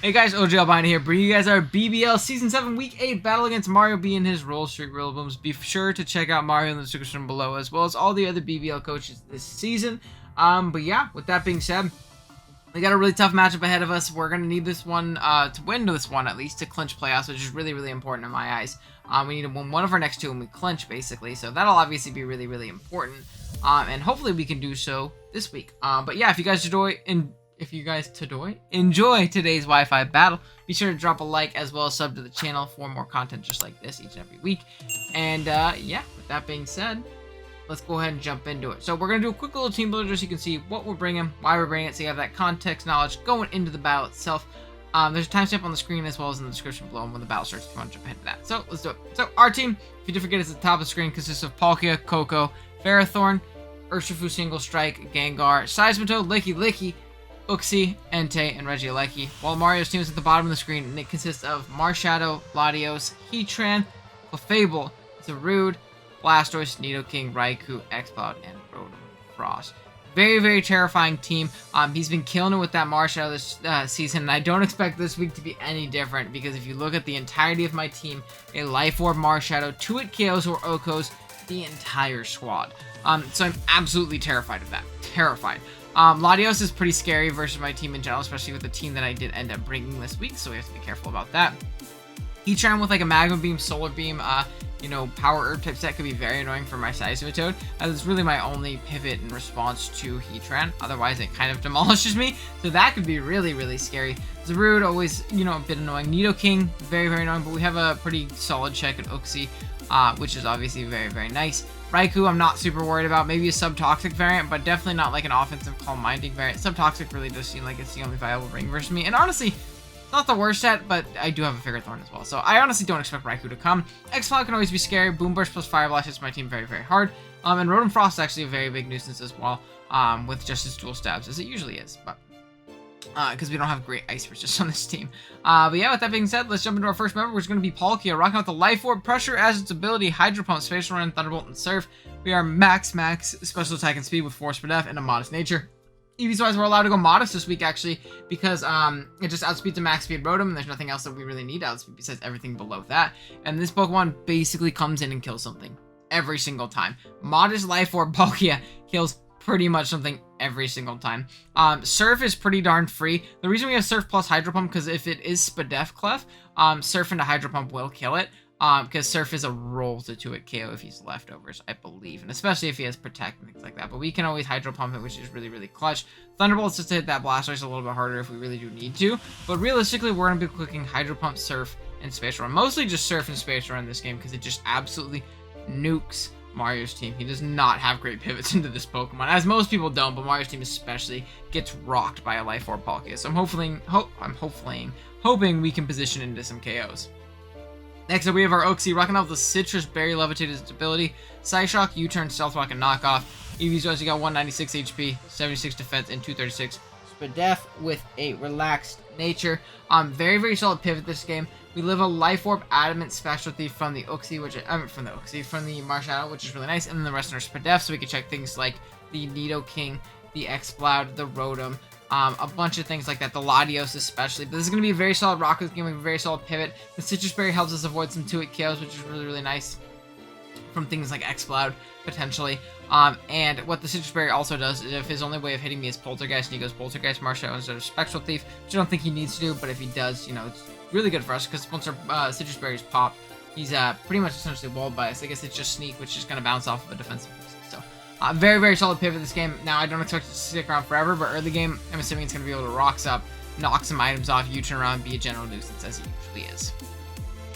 Hey guys, OGalbina here, bringing you guys our BBL Season 7 Week 8 battle against Mario B and his Roll Streak Rillaboom's. Be sure to check out Mario in the description below, as well as all the other BBL coaches this season. But yeah, with that being said, we got a really tough matchup ahead of us. We're going to need this one to win this one, at least, to clinch playoffs, which is really, really important in my eyes. We need to win one of our next two and we clinch, basically. So that'll obviously be really, really important. And hopefully we can do so this week. But yeah, if you guys enjoy today's Wi-Fi battle, be sure to drop a like as well as sub to the channel for more content just like this each and every week. And yeah, with that being said, let's go ahead and jump into it. So we're going to do a quick little team builder so you can see what we're bringing, why we're bringing it, so you have that context knowledge going into the battle itself. There's a timestamp on the screen as well as in the description below when the battle starts if you want to jump ahead to that. So let's do it. So our team, if you did forget, is at the top of the screen, consists of Palkia, Coco, Ferrothorn, Urshifu Single Strike, Gengar, Seismitoad, Licky Licky, Uxie, Entei, and Regieleki, while Mario's team is at the bottom of the screen, and it consists of Marshadow, Latios, Heatran, Clefable, Zarude, Blastoise, Nidoking, Raikou, Exploud, and Rotom Frost. Very, very terrifying team. He's been killing it with that Marshadow this season, and I don't expect this week to be any different, because if you look at the entirety of my team, a Life Orb Marshadow, 2-hit KOs or Okos, the entire squad. So I'm absolutely terrified of that. Terrified. Latios is pretty scary versus my team in general, especially with the team that I did end up bringing this week, so we have to be careful about that. Heatran with like a Magma Beam, Solar Beam, Power Herb type set could be very annoying for my Seismitoad, as it's really my only pivot in response to Heatran. Otherwise, it kind of demolishes me, so that could be really, really scary. Zarude, always, a bit annoying. Nidoking, very, very annoying, but we have a pretty solid check at Uxie, which is obviously very, very nice. Raikou, I'm not super worried about. Maybe a Subtoxic variant, but definitely not like an offensive Calm Minding variant. Subtoxic really does seem like it's the only viable ring versus me. And honestly, not the worst set, but I do have a Ferrothorn as well. So I honestly don't expect Raikou to come. Exploud can always be scary. Boom Burst plus Fire Blast hits my team very, very hard. And Rotom Frost is actually a very big nuisance as well, with just its dual stabs, as it usually is. But because we don't have great ice resist on this team. But yeah, with that being said, let's jump into our first member, which is going to be Palkia, rocking out the Life Orb, Pressure as its ability, Hydro Pump, Spatial Run, Thunderbolt, and Surf. We are max special attack and speed with Force Def and a modest nature. EVs wise, we're allowed to go modest this week actually, because it just outspeeds a max speed Rotom, and there's nothing else that we really need to outspeed besides everything below that. And this Pokemon basically comes in and kills something every single time. Modest Life Orb Palkia kills pretty much something every single time. Surf is pretty darn free. The reason we have Surf plus Hydro Pump, because if it is Spadef Clef, Surf into Hydro Pump will kill it. Because Surf is a roll to 2-hit KO if he's leftovers, I believe. And especially if he has Protect and things like that. But we can always Hydro Pump it, which is really, really clutch. Thunderbolt's just to hit that Blastoise a little bit harder if we really do need to. But realistically, we're going to be clicking Hydro Pump, Surf, and Spatial Run. Mostly just Surf and Spatial Run in this game, because it just absolutely nukes Mario's team. He does not have great pivots into this Pokemon, as most people don't, but Mario's team especially gets rocked by a Life Orb Palkia. So I'm hoping we can position into some KOs. Next up, we have our Uxie, rocking out the Citrus Berry Levitate as its ability, Psyshock, U-Turn, Stealth Rock, and Knockoff. EV's also got 196 HP, 76 defense, and 236 Spadef with a relaxed nature. Very, very solid pivot this game. We live a Life Orb Adamant Specialty from the Uxie, from the Marshadow, which is really nice, and then the rest are Spadef, so we can check things like the Nidoking, the Exploud, the Rotom, a bunch of things like that, the Latios especially. But this is going to be a very solid rock this game, a very solid pivot. The Citrus Berry helps us avoid some 2-hit KOs, which is really, really nice from things like Exploud, potentially. And what the Citrus Berry also does is if his only way of hitting me is Poltergeist, and he goes Poltergeist Marshadow instead of Spectral Thief, which I don't think he needs to do, but if he does, it's really good for us, because once our Citrus Berries pop, he's pretty much essentially walled by us. I guess it's just Sneak, which is going to bounce off of a defensive boost. So, very, very solid pivot this game. Now, I don't expect it to stick around forever, but early game, I'm assuming it's going to be able to rocks up, knock some items off, U-turn around, be a general nuisance, as he usually is.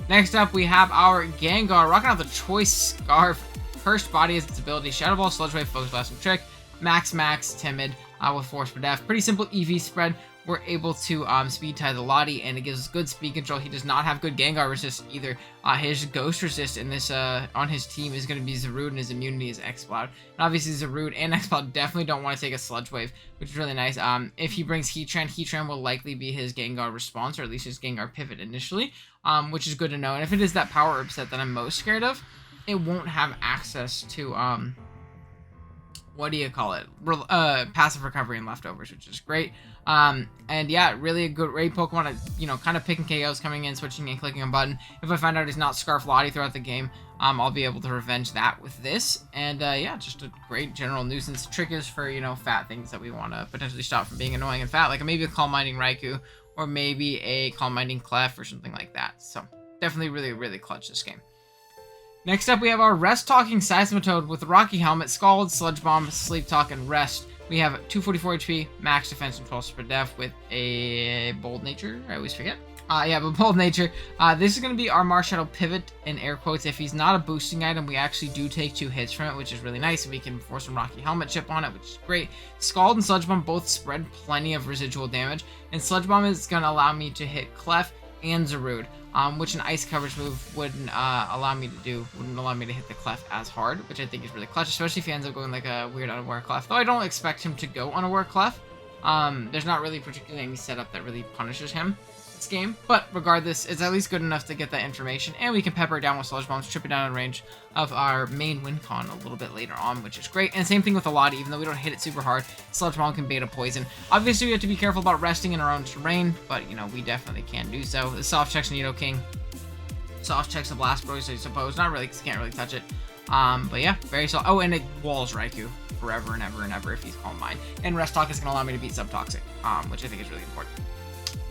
Next up, we have our Gengar, rocking out the Choice Scarf, Cursed Body as its ability, Shadow Ball, Sludge Wave, Focus Blast, and Trick, Max, Timid, with Force Def. Pretty simple EV spread. We're able to speed tie the Lottie, and it gives us good speed control. He does not have good Gengar resist either. His Ghost resist in this on his team is going to be Zarude, and his immunity is Exploud. And obviously Zarude and Exploud definitely don't want to take a Sludge Wave, which is really nice. If he brings Heatran will likely be his Gengar response, or at least his Gengar pivot initially, which is good to know. And if it is that Power Herb set that I'm most scared of, it won't have access to what do you call it? Passive recovery and leftovers, which is great. And yeah, really a great Pokemon at, you know, kind of picking KOs, coming in, switching and clicking a button. If I find out he's not Scarf Lottie throughout the game, I'll be able to revenge that with this. And yeah, just a great general nuisance. Trick is for, you know, fat things that we want to potentially stop from being annoying and fat, like maybe a Calm Minding Raikou, or maybe a Calm Minding Clef or something like that. So definitely really clutch this game. Next up, we have our Rest Talking Seismitoad with Rocky Helmet, Scald, Sludge Bomb, Sleep Talk, and Rest. We have 244 HP, max defense, and 12 super def with a Bold Nature. I always forget. Yeah, but Bold Nature. This is going to be our Marshadow Pivot, in air quotes. If he's not a boosting item, we actually do take 2 hits from it, which is really nice. We can force some Rocky Helmet chip on it, which is great. Scald and Sludge Bomb both spread plenty of residual damage, and Sludge Bomb is going to allow me to hit Clef and Zarude, which an ice coverage move wouldn't allow me to do. Wouldn't allow me to hit the Clef as hard, which I think is really clutch, especially if he ends up going like a weird unaware Clef. Though I don't expect him to go unaware Clef. There's not really particularly any setup that really punishes him this game, but regardless, it's at least good enough to get that information, and we can pepper it down with Sludge Bombs, trip it down in range of our main win con a little bit later on, which is great. And same thing with a Lottie, even though we don't hit it super hard, Sludge Bomb can beta poison. Obviously, we have to be careful about resting in our own terrain, but, you know, we definitely can do so. The soft checks Nidoking, soft checks the Blast Boys, I suppose. Not really, because can't really touch it. But yeah, very solid. Oh, and it walls Raikou forever and ever and ever if he's Calm Mind. And Rest Talk is going to allow me to beat Subtoxic, which I think is really important.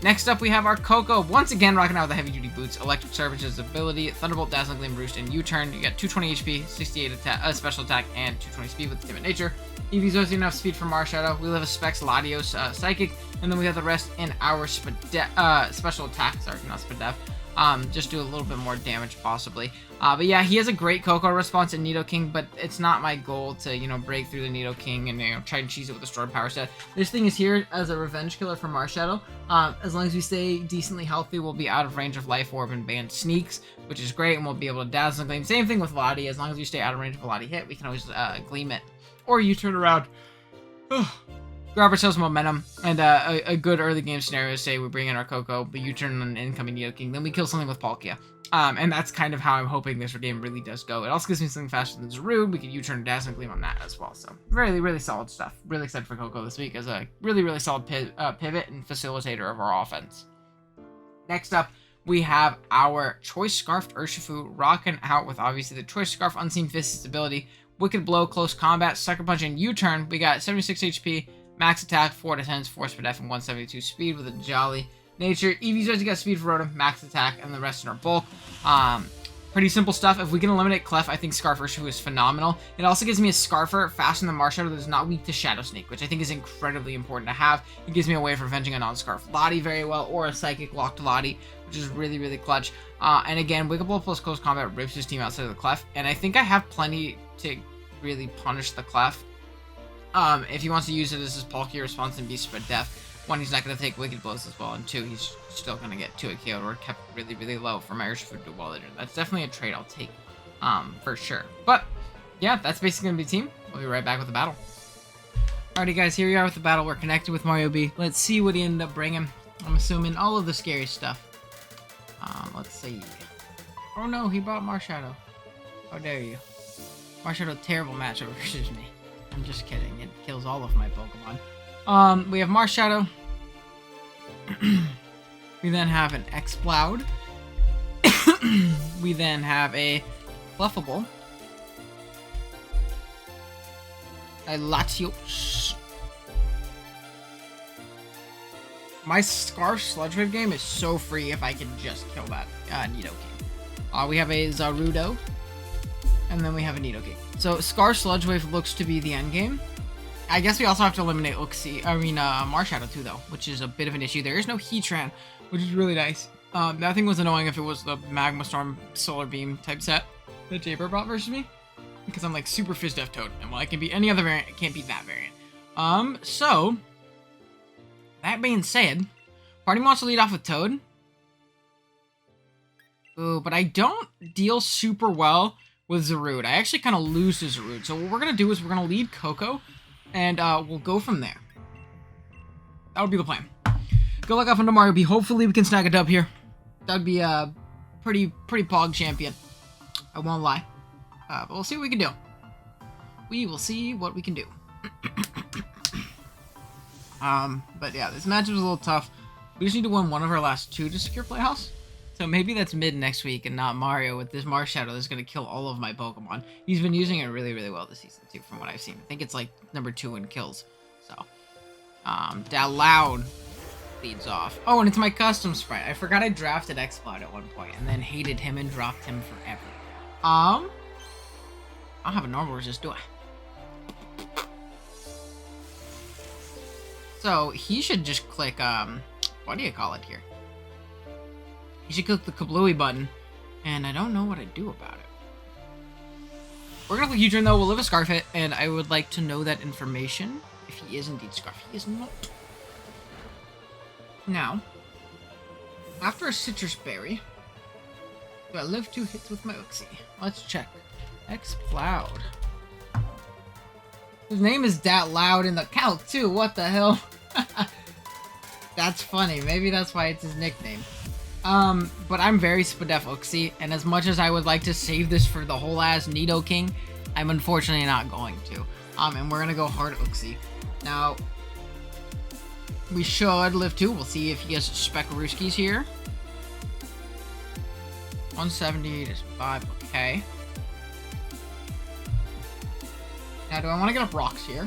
Next up, we have our Coco, once again rocking out with the heavy-duty boots, Electric Surge's ability, Thunderbolt, Dazzling Gleam, Roost, and U-Turn. You get 220 HP, 68 special attack, and 220 speed with Timid Nature. Eevee's also enough speed for Marshadow. We have a Specs Latios Psychic, and then we have the rest in our special attack. Sorry, not Spadef. Just do a little bit more damage possibly. But yeah, he has a great Coco response in Nidoking, but it's not my goal to, you know, break through the Nidoking and, you know, try and cheese it with a stored power set. This thing is here as a revenge killer for Marshadow. As long as we stay decently healthy, we'll be out of range of Life Orb and Banned Sneaks, which is great, and we'll be able to Dazzle Gleam. Same thing with Lottie. As long as we stay out of range of a Lottie hit, we can always Gleam it. Or you turn around. Grab ourselves momentum, and a good early game scenario, say we bring in our Coco, but you turn on an incoming Nidoking, then we kill something with Palkia. And that's kind of how I'm hoping this game really does go. It also gives me something faster than Zarude. We can U-turn Dazzling Gleam on that as well. So really solid stuff. Really excited for Coco this week as a really solid pivot and facilitator of our offense. Next up, we have our Choice Scarfed Urshifu rocking out with obviously the Choice Scarf Unseen Fist's ability, Wicked Blow, Close Combat, Sucker Punch, and U-turn. We got 76 HP, max attack, 4 defense, 4 speed F, and 172 speed with a Jolly Nature. Eevee's already got speed for Rotom, max attack, and the rest in our bulk. Pretty simple stuff. If we can eliminate Clef, I think Scarf Urshifu is phenomenal. It also gives me a Scarfer faster than Marshadow that is not weak to Shadow Sneak, which I think is incredibly important to have. It gives me a way of revenging a non-Scarf Lottie very well, or a Psychic locked Lottie, which is really clutch. And again, Wicked Blow plus Close Combat rips his team outside of the Clef, and I think I have plenty to really punish the Clef. If he wants to use it as his Palkia response and be spread def, 1, he's not going to take Wicked Blows as well, and 2, he's still going to get 2 KO'd or kept really low for my Urshifu to do well later. That's definitely a trade I'll take, for sure. But, yeah, that's basically going to be the team. We'll be right back with the battle. Alrighty, guys, here we are with the battle. We're connected with Mario B. Let's see what he ended up bringing. I'm assuming all of the scary stuff. Let's see. Oh no, he brought Marshadow. How dare you. Marshadow, terrible matchup versus me. I'm just kidding. It kills all of my Pokemon. We have Marshadow. We then have an Exploud. We then have a Fluffable. A Latios. My Scarf Sludge Wave game is so free if I can just kill that Nidoking. We have a Zarudo. And then we have a Nidoking. So Scarf Sludge Wave looks to be the end game. I guess we also have to eliminate Marshadow too, though, which is a bit of an issue. There is no Heatran, which is really nice. That thing was annoying if it was the Magma Storm Solar Beam type set that Jaber brought versus me, because I'm like super Fizz Def Toad, and while I can beat any other variant, I can't beat that variant. So that being said, Party wants to lead off with Toad. Ooh, but I don't deal super well with Zarude. I actually kind of lose to Zarude. So what we're gonna do is we're gonna lead Coco. And we'll go from there. That would be the plan. Good luck off into Mario B. Hopefully we can snag a dub here. That would be a pretty pog champion. I won't lie. But we'll see what we can do. we will see what we can do. But yeah, this match was a little tough. We just need to win one of our last 2 to secure Playhouse. So maybe that's mid next week and not Mario with this Marshadow that's going to kill all of my Pokemon. He's been using it really, really well this season too, from what I've seen. I think it's like number 2 in kills. So, that Loud leads off. Oh, and it's my custom sprite. I forgot I drafted X-Cloud at one point and then hated him and dropped him forever. I'll have a normal resist, do I? So, he should just click, what do you call it here? He should click the Kablooey button, and I don't know what to do about it. We're gonna click U-turn though, we'll live a Scarf hit, and I would like to know that information, if he is indeed Scarf. He is not. Now, after a Citrus Berry, do I live 2 hits with my Uxie? Let's check. X-Cloud. His name is Dat Loud in the count too, what the hell? That's funny, maybe that's why it's his nickname. But I'm very Spadef Uxie, and as much as I would like to save this for the whole ass Nidoking, I'm unfortunately not going to. And we're gonna go hard Uxie. Now, we should live 2. We'll see if he has Speckarooskies here. 170 to 5, okay. Now, do I want to get up rocks here?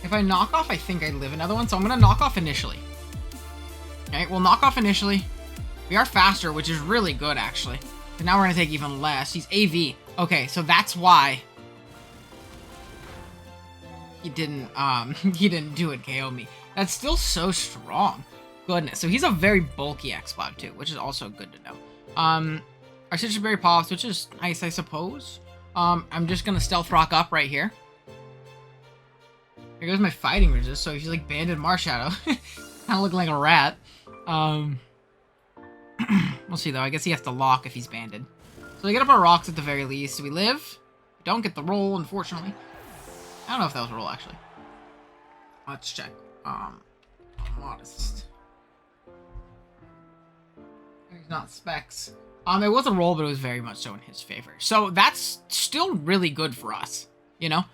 If I knock off, I think I live another one, so I'm going to knock off initially. Okay, we'll knock off initially. We are faster, which is really good, actually. But now we're going to take even less. He's AV. Okay, so that's why he didn't do it KO me. That's still so strong. Goodness. So he's a very bulky X-Cloud, too, which is also good to know. Our Citrus Berry pops, which is nice, I suppose. I'm just going to Stealth Rock up right here. Here goes my Fighting Resist, so he's like banded Marshadow. Kind of looking like a rat. We'll see, though. I guess he has to lock if he's banded. So we get up our rocks at the very least. Do we live? We don't get the roll, unfortunately. I don't know if that was a roll, actually. Let's check. Modest. He's not Specs. It was a roll, but it was very much so in his favor. So that's still really good for us, you know?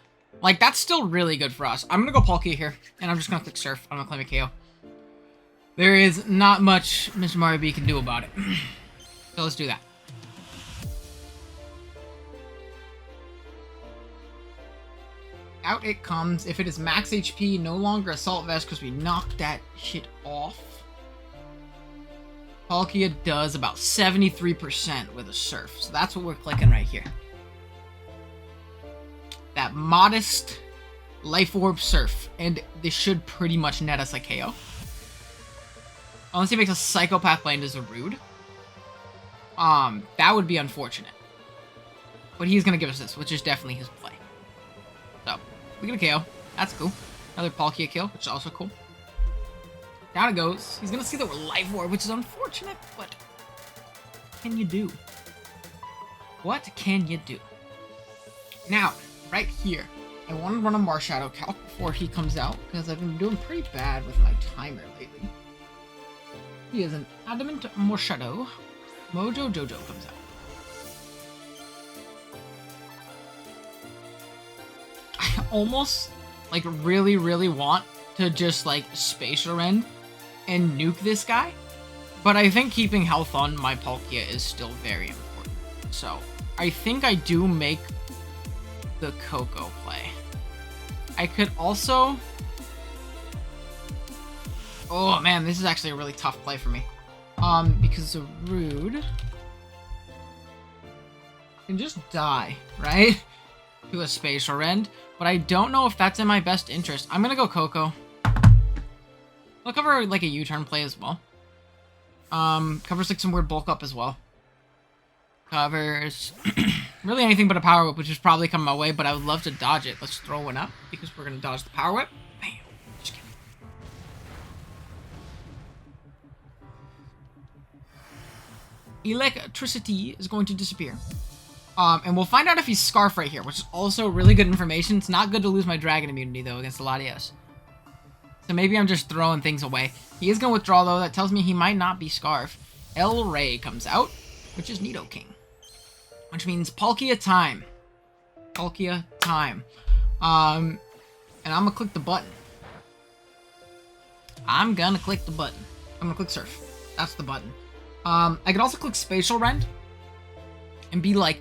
Like, that's still really good for us. I'm going to go Palkia here, and I'm just going to click Surf. I'm going to claim a KO. There is not much Mr. Mario B can do about it. So let's do that. Out it comes. If it is max HP, no longer Assault Vest because we knocked that shit off. Palkia does about 73% with a Surf. So that's what we're clicking right here. That modest Life Orb Surf. And this should pretty much net us a KO. Unless he makes a Psychopath Land as a Rude. That would be unfortunate. But he's going to give us this, which is definitely his play. So, we get a KO. That's cool. Another Palkia kill, which is also cool. Down it goes. He's going to see that we're Life Orb, which is unfortunate, but what can you do? What can you do? Now, right here, I want to run a Marshadow calc before he comes out, because I've been doing pretty bad with my timer lately. He is an Adamant Marshadow. Mojo Jojo comes out. I almost, like, really want to just, like, Spatial Rend and nuke this guy. But I think keeping health on my Palkia is still very important. So, I think I do make the Coco play. I could also... Oh, man, this is actually a really tough play for me. Because the Rude can just die, right? To a Spatial Rend. But I don't know if that's in my best interest. I'm gonna go Coco. I'll cover, like, a U-turn play as well. Covers, like, some weird bulk up as well. Covers really anything but a Power Whip, which is probably coming my way, but I would love to dodge it. Let's throw one up, because we're gonna dodge the Power Whip. Bam. Just kidding. Electricity is going to disappear. And we'll find out if he's Scarf right here, which is also really good information. It's not good to lose my Dragon immunity, though, against Latios. So maybe I'm just throwing things away. He is going to withdraw, though. That tells me he might not be Scarf. El Rey comes out, which is Nidoking. which means Palkia time. Palkia time. And I'm gonna click the button. I'm gonna click the button. I'm gonna click Surf. That's the button. I could also click Spatial Rend and be like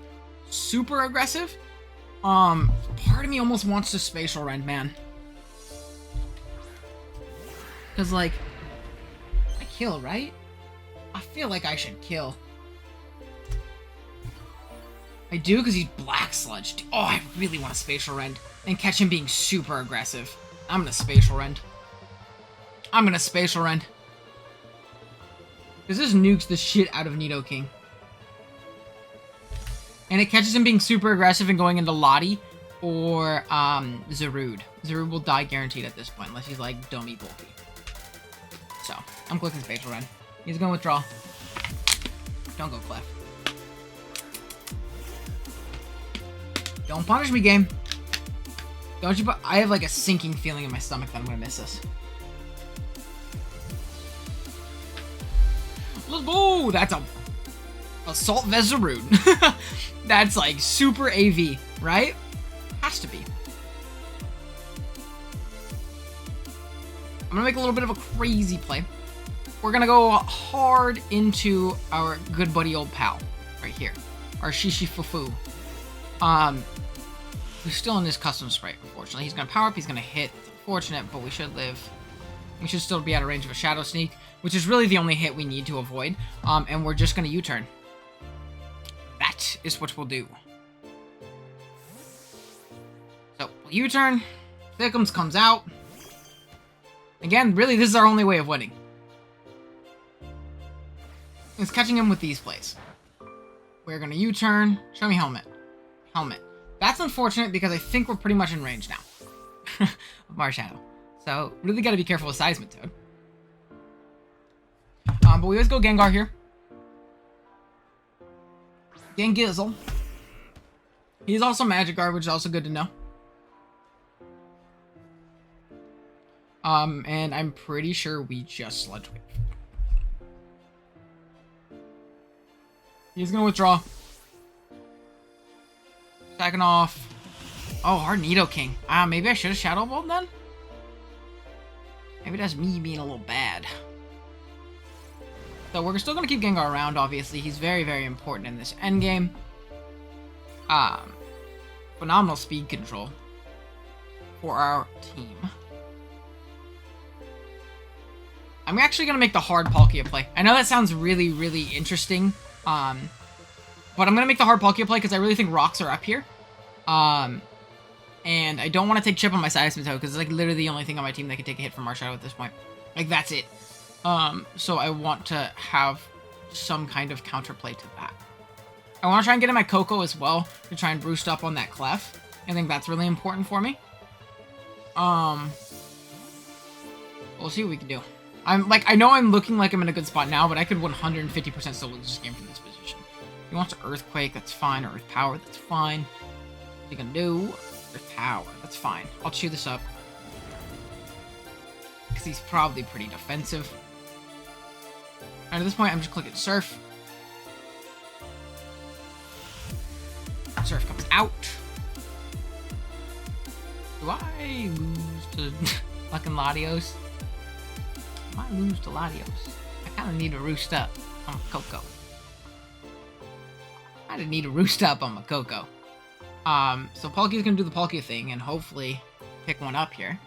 super aggressive. Part of me almost wants to Spatial Rend, man. Cause like, I kill, right? I feel like I should kill. I do because he's Black Sludge. Oh, I really want to Spatial Rend and catch him being super aggressive. I'm gonna Spatial Rend. I'm gonna Spatial Rend. Because this nukes the shit out of Nidoking. And it catches him being super aggressive and going into Lottie or Zarude. Zarude will die guaranteed at this point unless he's like dummy bulky. So, I'm clicking Spatial Rend. He's gonna withdraw. Don't go Clef. Don't punish me, game. Don't you? I have like a sinking feeling in my stomach that I'm gonna miss this. Let's go! That's a Assault Vezarude. That's like super AV, right? Has to be. I'm gonna make a little bit of a crazy play. We're gonna go hard into our good buddy old pal right here, our Shishi Fufu. He's still in his custom sprite, unfortunately. He's gonna power up, he's gonna hit. It's unfortunate, but we should live. We should still be out of range of a Shadow Sneak, which is really the only hit we need to avoid. And we're just gonna U-turn. That is what we'll do. So, we'll U-turn. Thickums comes out. Again, really, this is our only way of winning. It's catching him with these plays. We're gonna U-turn. Show me Helmet. Helmet. That's unfortunate because I think we're pretty much in range now. Of Marshadow. So, really gotta be careful with Seismitoad. But we always go Gengar here. Gengizzle. He's also Magic Guard, which is also good to know. And I'm pretty sure we just Sludge Wave. He's gonna withdraw. Second off. Oh, hard Nidoking. Maybe I should have Shadow Ball then? Maybe that's me being a little bad. So we're still gonna keep Gengar around, obviously. He's very, very important in this endgame. Phenomenal speed control for our team. I'm actually gonna make the hard Palkia play. I know that sounds really, really interesting. But I'm gonna make the hard Palkia play because I really think rocks are up here. And I don't want to take chip on my Seismitoad because it's like literally the only thing on my team that can take a hit from Marshadow at this point. Like, that's it. So I want to have some kind of counterplay to that. I want to try and get in my Coco as well to try and boost up on that Clef. I think that's really important for me. We'll see what we can do. I know I'm looking like I'm in a good spot now, but I could 150% still lose this game from this position. He wants Earthquake, that's fine, or Earth Power, that's fine. What are you gonna do? Earth Power, that's fine. I'll chew this up. Because he's probably pretty defensive. And at this point, I'm just clicking Surf. Surf comes out. Do I lose to fucking Latios? Do I lose to Latios? I kind of need to roost up on my Coco. I didn't need to roost up on my Coco. So Palkia's gonna do the Palkia thing and hopefully pick one up here.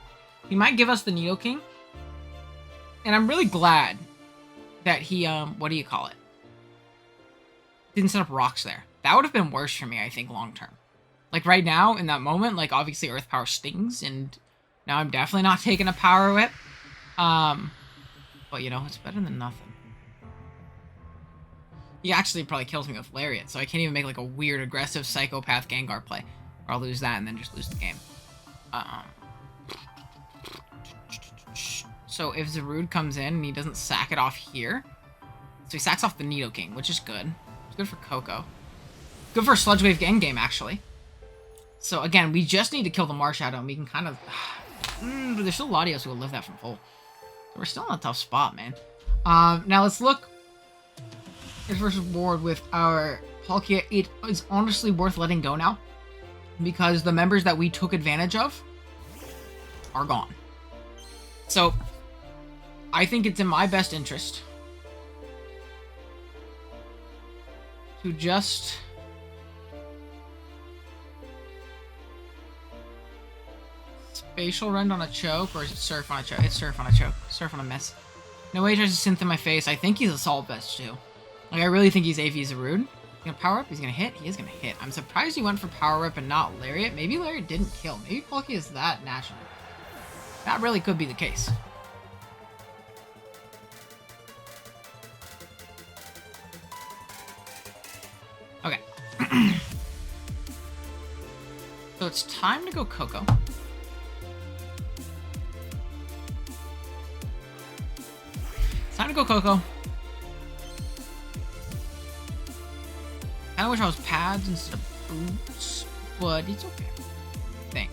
He might give us the Nidoking. And I'm really glad that he, what do you call it? Didn't set up rocks there. That would have been worse for me, I think, long term. Like, right now, in that moment, like, obviously Earth Power stings, and now I'm definitely not taking a Power Whip. But, you know, it's better than nothing. He actually probably kills me with Lariat, so I can't even make, like, a weird, aggressive Psychopath Gengar play. Or I'll lose that and then just lose the game. So if Zarude comes in and he doesn't sack it off here, so he sacks off the Nidoking, which is good. It's good for Coco. Good for a Sludge Wave endgame, actually. So again, we just need to kill the Marshadow, and we can kind of... but there's still Latios who will live that from full. So we're still in a tough spot, man. Now let's look his versus board with our Palkia, it is honestly worth letting go now, because the members that we took advantage of are gone. So I think it's in my best interest to just Spatial Rend on a choke, or is it Surf on a choke? It's Surf on a choke. Surf on a miss. No way he tries to synth in my face. I think he's Assault Vest too. Like, I really think he's AV Zarude. He's gonna power up, he's gonna hit, he is gonna hit. I'm surprised he went for power up and not Lariat. Maybe Lariat didn't kill. Maybe Palkia is that national. That really could be the case. Okay. So it's time to go Coco. It's time to go Coco. I wish I was pads instead of boots, but it's okay. I think.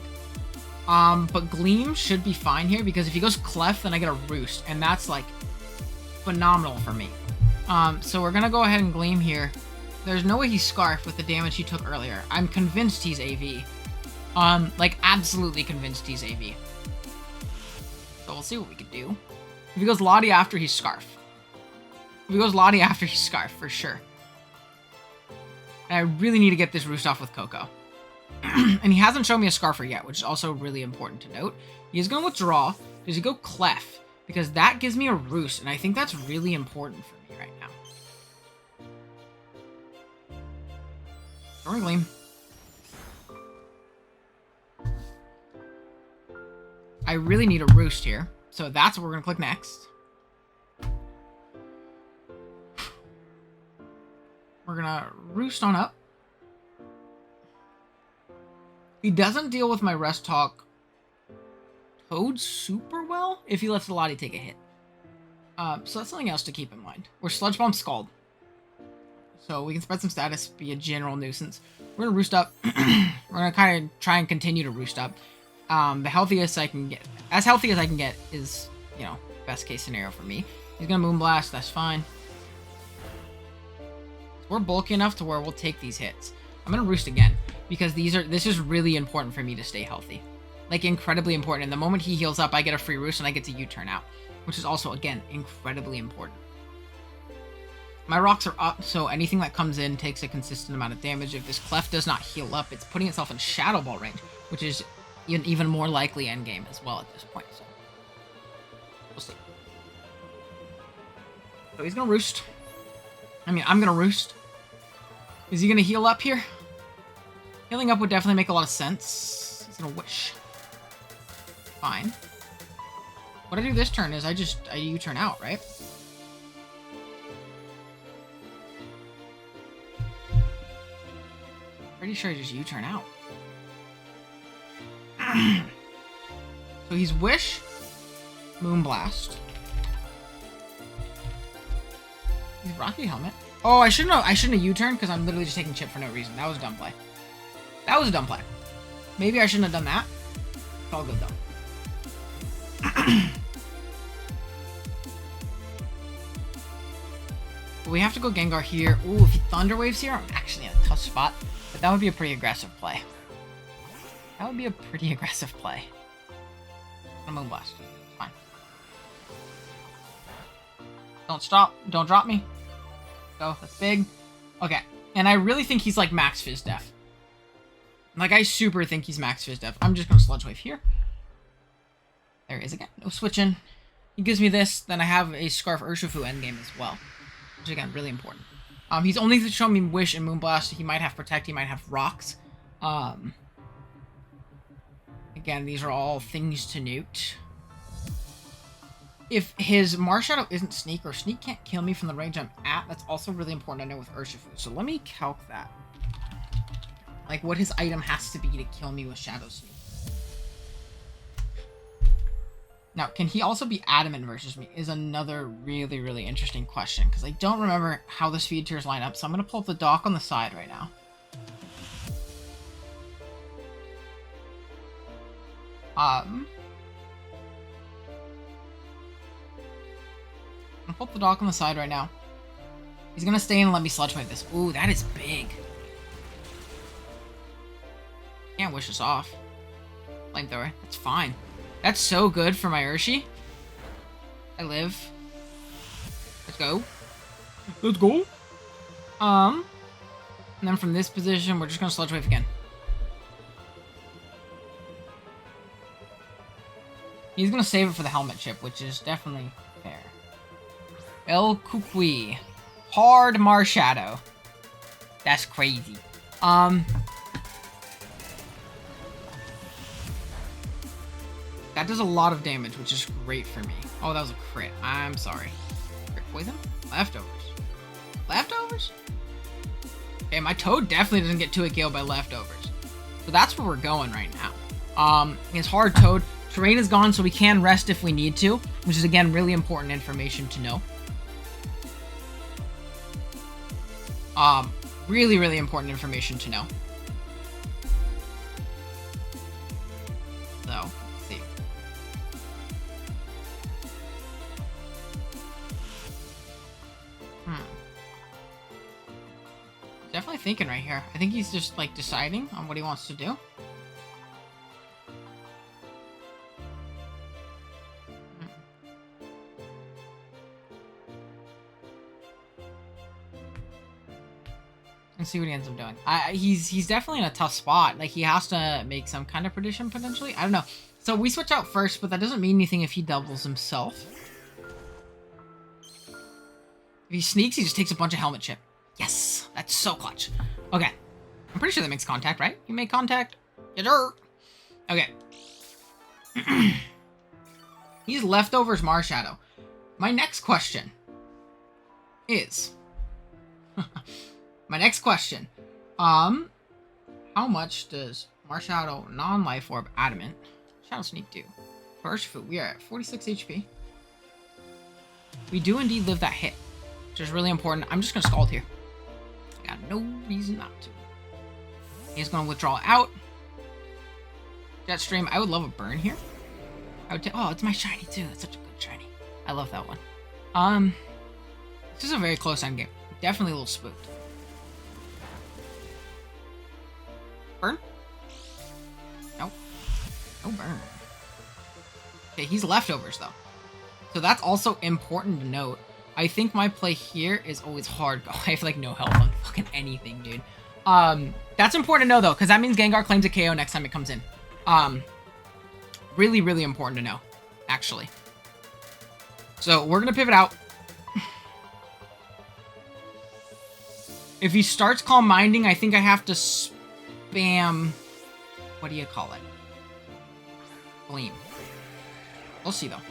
But Gleam should be fine here, because if he goes Clef, then I get a Roost, and that's like phenomenal for me. So we're gonna go ahead and Gleam here. There's no way he's Scarf with the damage he took earlier. I'm convinced he's AV. Like absolutely convinced he's AV. So we'll see what we can do. If he goes Lottie after, he's Scarf. If he goes Lottie after, he's Scarf for sure. And I really need to get this Roost off with Coco. And he hasn't shown me a Scarfer yet, which is also really important to note. He is going to withdraw. Does he go Clef? Because that gives me a Roost, and I think that's really important for me right now. Storm Gleam. I really need a Roost here, so that's what we're going to click next. We're going to Roost on up. He doesn't deal with my Rest Talk Toad super well if he lets the Lottie take a hit. So that's something else to keep in mind. We're Sludge Bomb Scald. So we can spread some status, be a general nuisance. We're going to Roost up. We're going to kind of try and continue to Roost up. The healthiest I can get, as healthy as I can get is, you know, best case scenario for me. He's going to Moonblast, that's fine. We're bulky enough to where we'll take these hits. I'm going to Roost again, because this is really important for me to stay healthy. Like, incredibly important. And the moment he heals up, I get a free Roost and I get to U-turn out, which is also, again, incredibly important. My rocks are up, so anything that comes in takes a consistent amount of damage. If this Clef does not heal up, it's putting itself in Shadow Ball range, which is even more likely endgame as well at this point. So we'll see. So he's gonna Roost. I mean, I'm gonna Roost. Is he gonna heal up here? Healing up would definitely make a lot of sense. He's gonna Wish. Fine. What I do this turn is I U-turn out, right? Pretty sure I just U-turn out. So he's Wish, Moonblast. He's Rocky Helmet. Oh, I shouldn't have U-turned because I'm literally just taking chip for no reason. That was a dumb play. That was a dumb play. Maybe I shouldn't have done that. It's all good though. But we have to go Gengar here. Ooh, if he Thunder Waves here, I'm actually in a tough spot. But that would be a pretty aggressive play. That would be a pretty aggressive play. I'm gonna Moonblast. Fine. Don't stop. Don't drop me. Go. That's big. Okay. And I really think he's like max Fizz Def. Like, I super think he's max Fizz Def. I'm just gonna Sludge Wave here. There he is again. No switching. He gives me this. Then I have a Scarf Urshifu endgame as well. Which, again, really important. He's only shown me Wish and Moonblast. He might have Protect. He might have Rocks. Again, these are all things to note. If his Marshadow isn't Sneak, or Sneak can't kill me from the range I'm at, that's also really important to know with Urshifu. So let me calc that. Like, what his item has to be to kill me with Shadow Sneak. Now, can he also be Adamant versus me is another really, really interesting question, because I don't remember how the speed tiers line up, so I'm going to pull up the dock on the side right now. I'm gonna pull up the dock on the side right now. He's gonna stay and let me sludge fight this. Ooh, that is big. Can't wish us off. Flamethrower. That's fine. That's so good for my Urshi. I live. Let's go. Let's go. And then from this position, we're just gonna sludge wave again. He's gonna save it for the helmet chip, which is definitely fair. El Kukui. Hard Marshadow. That's crazy. That does a lot of damage, which is great for me. Oh, that was a crit. I'm sorry. Crit poison? Leftovers. Leftovers? Okay, my Toad definitely doesn't get 2-hit KO by leftovers. So that's where we're going right now. His hard Toad. Terrain is gone, so we can rest if we need to, which is, again, really important information to know. Really, really important information to know. So, let's see. Definitely thinking right here. I think he's just, like, deciding on what he wants to do. And see what he ends up doing. He's definitely in a tough spot. Like, he has to make some kind of prediction, potentially. I don't know. So we switch out first, but that doesn't mean anything if he doubles himself. If he sneaks, he just takes a bunch of helmet chip. Yes! That's so clutch. Okay. I'm pretty sure that makes contact, right? You make contact? Yes, sir. Okay. He's leftovers Marshadow. My next question is... My next question. How much does Marshadow non-life orb adamant Shadow Sneak do? First food, we are at 46 HP. We do indeed live that hit, which is really important. I'm just gonna Scald here. I got no reason not to. He's gonna withdraw out. Jetstream, I would love a burn here. I would oh, it's my shiny too. It's such a good shiny. I love that one. This is a very close end game. Definitely a little spooked. Burn? Nope. No burn. Okay, he's leftovers though. So that's also important to note. I think my play here is always hard. I have like no health on fucking anything, dude. That's important to know though, because that means Gengar claims a KO next time it comes in. Really, really important to know, actually. So we're gonna pivot out. If he starts Calm Minding, I think I have to spam... What do you call it? Gleam. We'll see, though.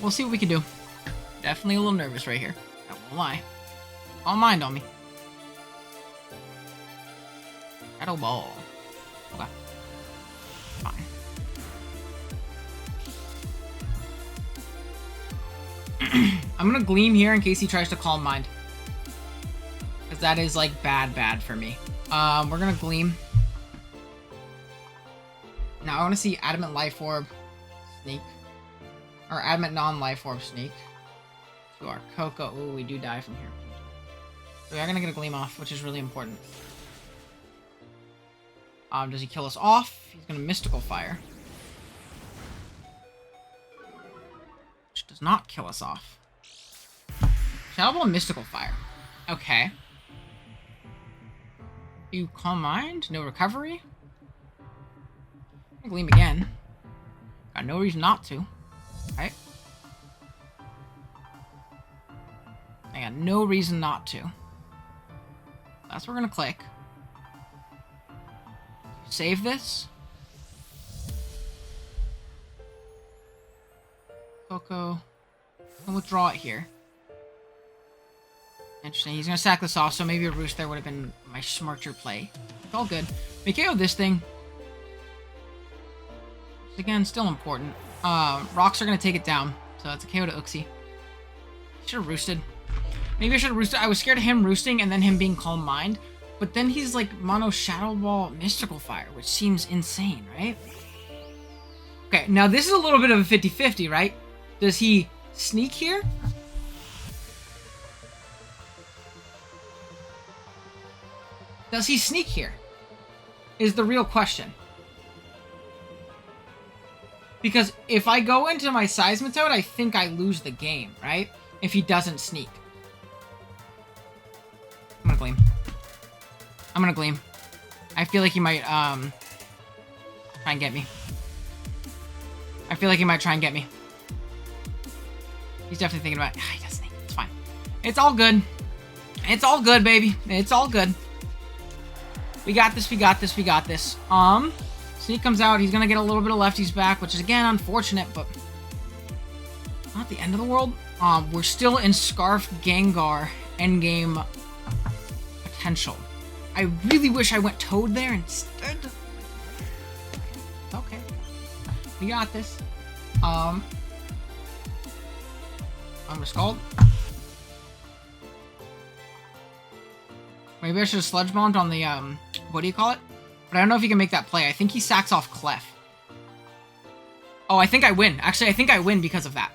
We'll see what we can do. Definitely a little nervous right here. I won't lie. Calm Mind on me. Shadow Ball. Okay. Fine. I'm gonna Gleam here in case he tries to Calm Mind. Because that is, like, bad for me. We're gonna Gleam. Now, I want to see Adamant Life Orb Sneak. Or Adamant Non-Life Orb Sneak. To our Coco. Ooh, we do die from here. So we are gonna get a Gleam off, which is really important. Does he kill us off? He's gonna Mystical Fire. Which does not kill us off. Shadow Ball and Mystical Fire. Okay. You Calm Mind? No recovery? Gleam again. Got no reason not to. Right? I got no reason not to. That's what we're gonna click. Save this. Coco. I'll withdraw it here. Interesting. He's gonna sack this off, so maybe a Roost there would have been my smarter play. It's all good. We KO this thing. Which, again, still important. Rocks are gonna take it down, so it's a KO to Uxie. Should have roosted. Maybe I should have roosted. I was scared of him roosting and then him being Calm Mind. But then he's like Mono Shadow Ball Mystical Fire, which seems insane, right? Okay, now this is a little bit of a 50-50, right? Does he sneak here? Does he sneak here? Is the real question. Because if I go into my Seismitoad, I think I lose the game, right? If he doesn't sneak. I'm gonna Gleam. I'm gonna Gleam. I feel like he might, try and get me. I feel like he might try and get me. He's definitely thinking about it. He does sneak. It's fine. It's all good. It's all good, baby. It's all good. We got this, we got this, we got this. Sneak comes out. He's gonna get a little bit of lefties back, which is, again, unfortunate, but not the end of the world. We're still in Scarf Gengar endgame potential. I really wish I went Toad there instead. Okay. We got this. I'm gonna Scald. Maybe I should have Sludge Bombed on the, what do you call it? But I don't know if he can make that play. I think he sacks off Clef. Oh, I think I win. Actually, I think I win because of that.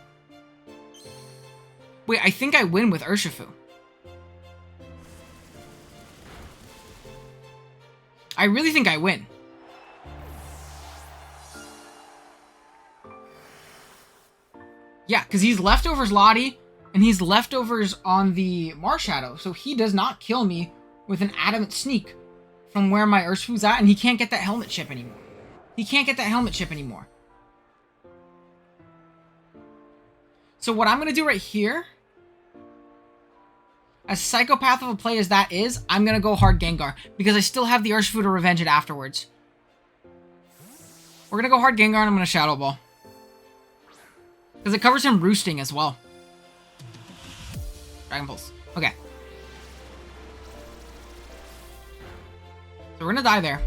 Wait, I think I win with Urshifu. I really think I win. Yeah, because he's leftovers Lottie, and he's leftovers on the Marshadow, so he does not kill me with an Adamant Sneak from where my Urshifu's at, and he can't get that helmet chip anymore. He can't get that helmet chip anymore. So what I'm going to do right here, as psychopath of a play as that is, I'm going to go hard Gengar, because I still have the Urshifu to revenge it afterwards. We're going to go hard Gengar, and I'm going to Shadow Ball. Because it covers him roosting as well. Dragon Pulse. Okay. So we're gonna die there.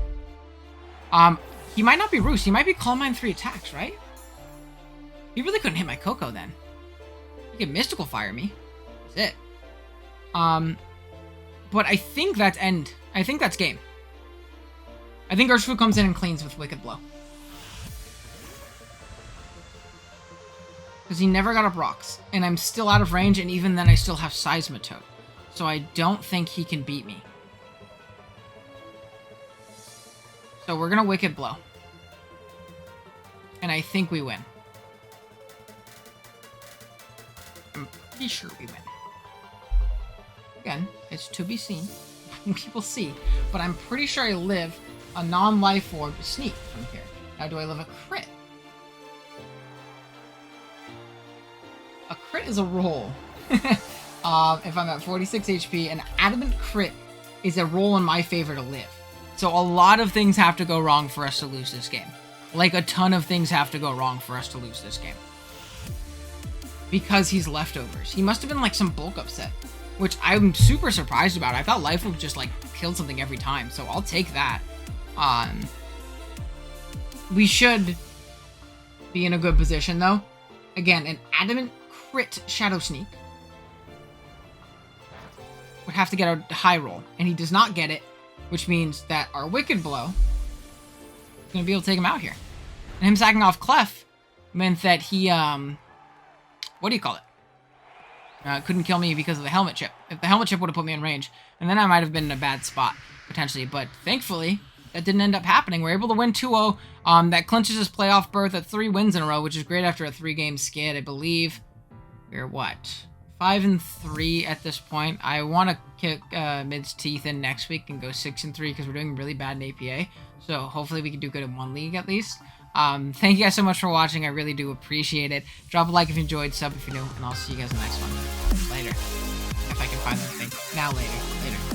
He might not be Roost. He might be Calm Mind 3 attacks, right? He really couldn't hit my Coco then. He could Mystical Fire me. That's it. But I think that's end. I think that's game. I think Urshifu comes in and cleans with Wicked Blow. Because he never got up rocks. And I'm still out of range, and even then I still have Seismitoad. So I don't think he can beat me. So we're going to Wicked Blow. And I think we win. I'm pretty sure we win. Again, it's to be seen. We will see. But I'm pretty sure I live a non-life orb Sneak from here. Now, do I live a crit? A crit is a roll. If I'm at 46 HP, an Adamant crit is a roll in my favor to live. So a lot of things have to go wrong for us to lose this game. Like, a ton of things have to go wrong for us to lose this game. Because he's leftovers. He must have been, like, some bulk upset. Which I'm super surprised about. I thought Life Orb just, like, killed something every time. So I'll take that. We should be in a good position, though. Again, an Adamant crit Shadow Sneak would have to get a high roll. And he does not get it. Which means that our Wicked Blow is going to be able to take him out here. And him sacking off Clef meant that he, what do you call it? Couldn't kill me because of the helmet chip. If the helmet chip would have put me in range, and then I might have been in a bad spot, potentially. But thankfully, that didn't end up happening. We're able to win 2-0. That clinches his playoff berth at 3 wins in a row, which is great after a 3-game skid, I believe. We're what? 5-3 at this point. I want to kick Mid's teeth in next week and go 6-3 because we're doing really bad in APA. So hopefully we can do good in one league at least. Thank you guys so much for watching. I really do appreciate it. Drop a like if you enjoyed, sub if you're new, and I'll see you guys in the next one. Later. If I can find the thing. Now later. Later.